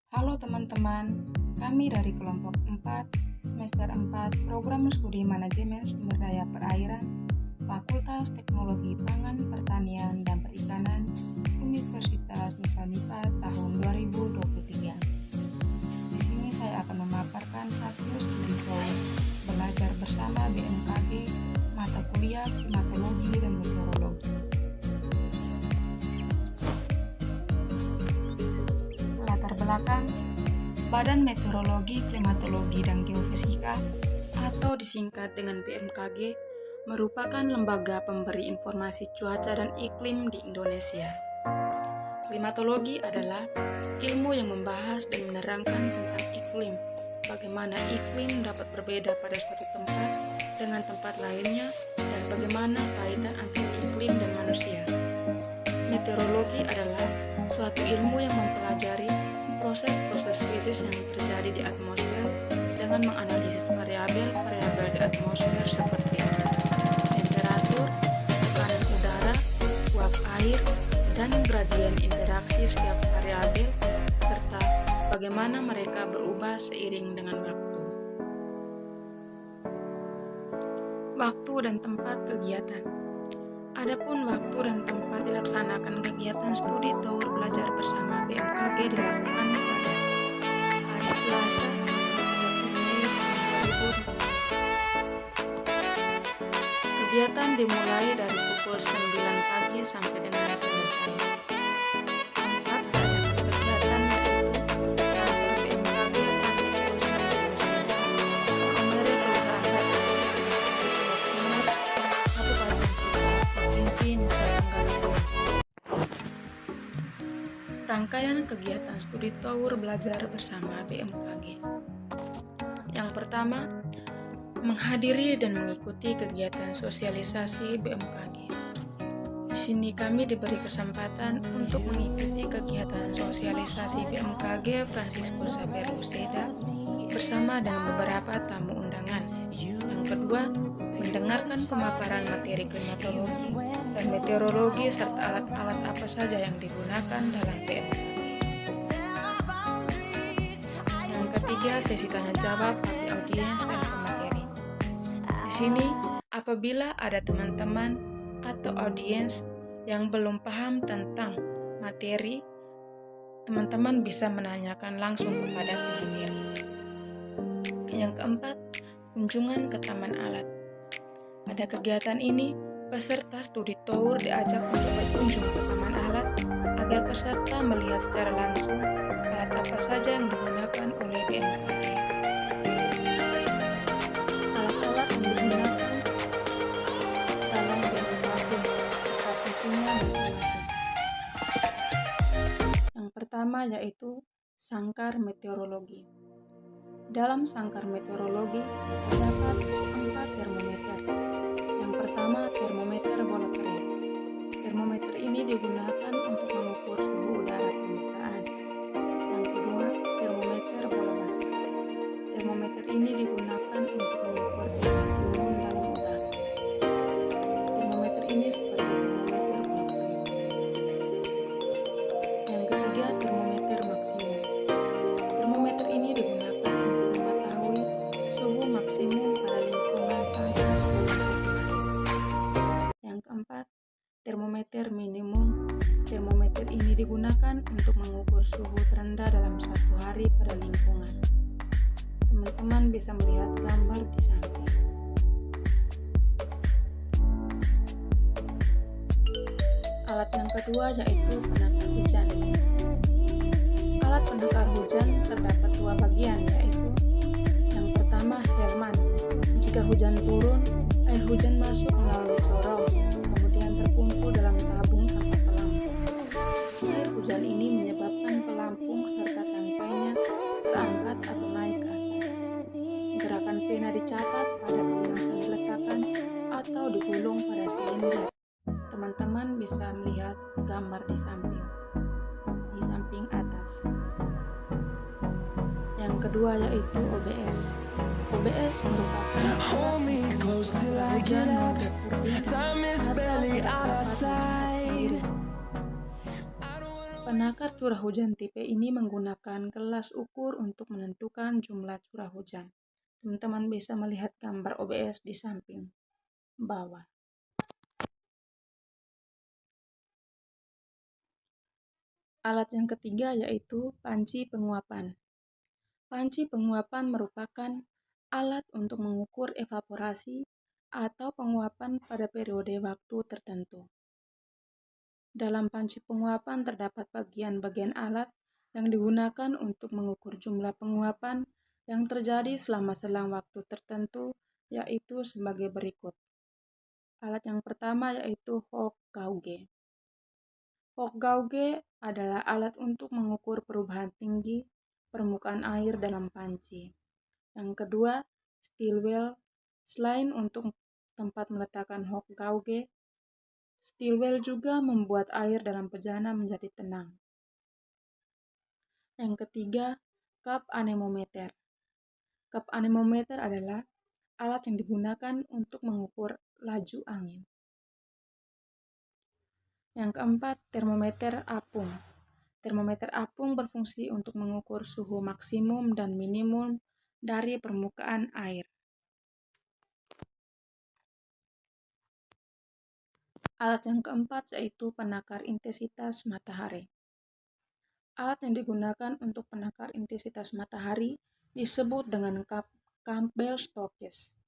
Halo teman-teman, kami dari kelompok 4, semester 4, program studi manajemen sumber daya perairan, Fakultas Teknologi Pangan, Pertanian, dan Perikanan, Universitas Nusa Nipah tahun 2023. Di sini saya akan memaparkan hasil studi tour belajar bersama BMKG, mata kuliah klimatologi dan meteorologi. Latar belakang, Badan Meteorologi, Klimatologi, dan Geofisika atau disingkat dengan BMKG merupakan lembaga pemberi informasi cuaca dan iklim di Indonesia. Klimatologi adalah ilmu yang membahas dan menerangkan tentang iklim, bagaimana iklim dapat berbeda pada suatu tempat dengan tempat lainnya, dan bagaimana kaitan antara iklim dan manusia. Meteorologi adalah suatu ilmu yang mempelajari proses-proses fisis yang terjadi di atmosfer dengan menganalisis variabel-variabel di atmosfer seperti temperatur, tekanan udara, uap air, dan gradien interaksi setiap variabel, serta bagaimana mereka berubah seiring dengan waktu. Waktu dan tempat kegiatan. Adapun waktu dan tempat dilaksanakan kegiatan studi tour belajar bersama BMKG dilakukan pada hari Selasa, 30 Mei 2020. Kegiatan dimulai dari pukul 9 pagi sampai dengan selesai. Tempat diadakan kegiatan yaitu kantor BMKG Francisco Santosa, Komere Kelurahan Batu, Timur, Kabupaten Sika, Provinsi Nusa Tenggara Timur. Rangkaian kegiatan studi tour belajar bersama BMKG. Yang pertama, menghadiri dan mengikuti kegiatan sosialisasi BMKG. Di sini kami diberi kesempatan untuk mengikuti kegiatan sosialisasi BMKG Francisco Xavier Luceda bersama dengan beberapa tamu undangan. Yang kedua, mendengarkan pemaparan materi klimatologi dan meteorologi serta alat-alat apa saja yang digunakan dalam BMKG. Yang ketiga, sesi tanya jawab bagi audiens dan pemateri. Di sini, apabila ada teman-teman atau audiens yang belum paham tentang materi, teman-teman bisa menanyakan langsung kepada pemateri. Yang keempat, kunjungan ke Taman Alat. Pada kegiatan ini, peserta studi tour diajak untuk berkunjung ke Taman Alat agar peserta melihat secara langsung alat apa saja yang digunakan oleh BMKG. Alat-alat yang digunakan dalam BMKG serta fungsinya masing-masing. Yang pertama yaitu sangkar meteorologi. Dalam sangkar meteorologi terdapat 4 termometer. Yang pertama, termometer bola kering. Termometer ini digunakan untuk mengukur suhu udara permukaan. Yang kedua, termometer bola basah. Termometer ini digunakan untuk mengukur tingkat gunung dalam udara. Termometer ini seperti termometer bola kering. Yang ketiga, termometer maksimum. Termometer ini digunakan untuk mengetahui suhu maksimum pada lingkungan sampai suhu sekitar. Yang keempat, termometer minimum. Termometer ini digunakan untuk mengukur suhu terendah dalam satu hari pada lingkungan. Teman-teman bisa melihat gambar di samping. Alat yang kedua yaitu penakar hujan. Alat penakar hujan terdapat 2 bagian, yaitu yang pertama helman. Jika hujan turun, air hujan masuk melalui corong, kemudian terkumpul dalam tabung tanpa pelampung. Air hujan ini menyebabkan pelampung serta tangkainya terangkat atau naik ke atas. Gerakan pena dicatat pada yang diletakkan atau digulung pada silinder. Teman-teman bisa melihat gambar di samping atas. Yang kedua yaitu OBS. OBS merupakan hujan mode purwin atau terdapat sendiri. Penakar curah hujan tipe ini menggunakan kelas ukur untuk menentukan jumlah curah hujan. Teman-teman bisa melihat gambar OBS di samping bawah. Alat yang ketiga yaitu panci penguapan. Panci penguapan merupakan alat untuk mengukur evaporasi atau penguapan pada periode waktu tertentu. Dalam panci penguapan terdapat bagian-bagian alat yang digunakan untuk mengukur jumlah penguapan yang terjadi selama selang waktu tertentu, yaitu sebagai berikut. Alat yang pertama yaitu Hoch gauge. Hoch gauge adalah alat untuk mengukur perubahan tinggi permukaan air dalam panci. Yang kedua, steel well. Selain untuk tempat meletakkan Hoch gauge, steel well juga membuat air dalam pejana menjadi tenang. Yang ketiga, cup anemometer. Cup anemometer adalah alat yang digunakan untuk mengukur laju angin. Yang keempat, termometer apung. Termometer apung berfungsi untuk mengukur suhu maksimum dan minimum dari permukaan air. Alat yang keempat yaitu penakar intensitas matahari. Alat yang digunakan untuk penakar intensitas matahari disebut dengan Campbell-Stokes.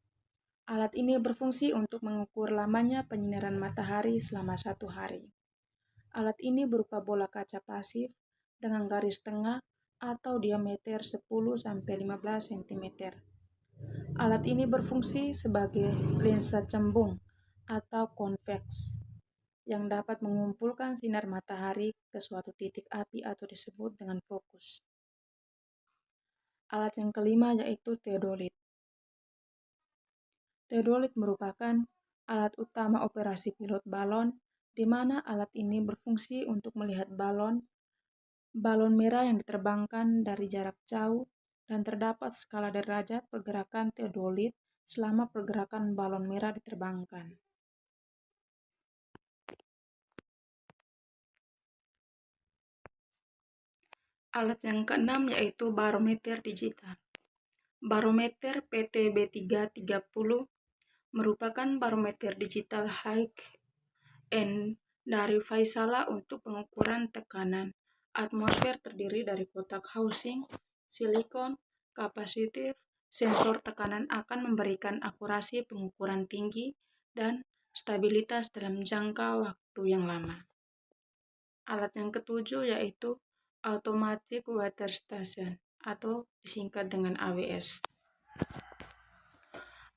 Alat ini berfungsi untuk mengukur lamanya penyinaran matahari selama 1 hari. Alat ini berupa bola kaca pasif dengan garis tengah atau diameter 10-15 cm. Alat ini berfungsi sebagai lensa cembung atau konveks yang dapat mengumpulkan sinar matahari ke suatu titik api atau disebut dengan fokus. Alat yang kelima yaitu teodolit. Teodolit merupakan alat utama operasi pilot balon, di mana alat ini berfungsi untuk melihat balon merah yang diterbangkan dari jarak jauh, dan terdapat skala derajat pergerakan teodolit selama pergerakan balon merah diterbangkan. Alat yang keenam yaitu barometer digital. Barometer PTB330 merupakan barometer digital high-end dari Vaisala untuk pengukuran tekanan atmosfer, terdiri dari kotak housing, silikon, kapasitif. Sensor tekanan akan memberikan akurasi pengukuran tinggi dan stabilitas dalam jangka waktu yang lama. Alat yang ketujuh yaitu Automatic Weather Station atau disingkat dengan AWS.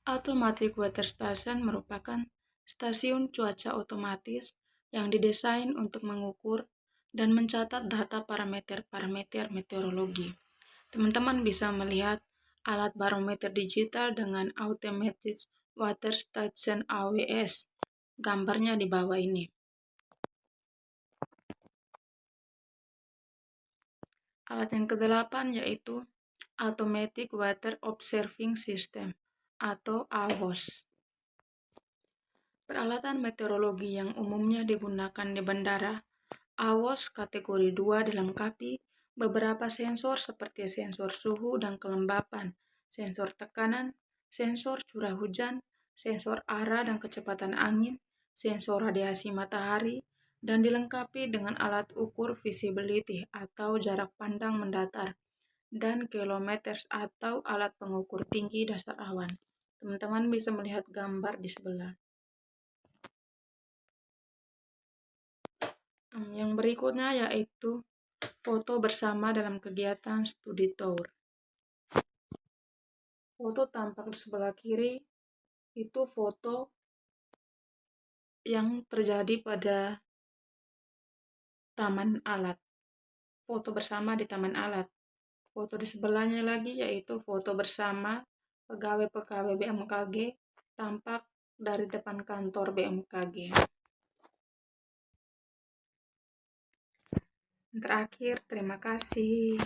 Automatic Weather Station merupakan stasiun cuaca otomatis yang didesain untuk mengukur dan mencatat data parameter-parameter meteorologi. Teman-teman bisa melihat alat barometer digital dengan Automatic Weather Station AWS. Gambarnya di bawah ini. Alat yang kedelapan yaitu Automatic Weather Observing System atau AWOS. Peralatan meteorologi yang umumnya digunakan di bandara, AWOS kategori 2 dilengkapi beberapa sensor seperti sensor suhu dan kelembapan, sensor tekanan, sensor curah hujan, sensor arah dan kecepatan angin, sensor radiasi matahari, dan dilengkapi dengan alat ukur visibility atau jarak pandang mendatar, dan kilometers atau alat pengukur tinggi dasar awan. Teman-teman bisa melihat gambar di sebelah. Yang berikutnya yaitu foto bersama dalam kegiatan studi tour. Foto tampak di sebelah kiri itu foto yang terjadi pada taman alat. Foto bersama di taman alat. Foto di sebelahnya lagi yaitu foto bersama pegawai-pegawai BMKG tampak dari depan kantor BMKG. Terakhir, terima kasih.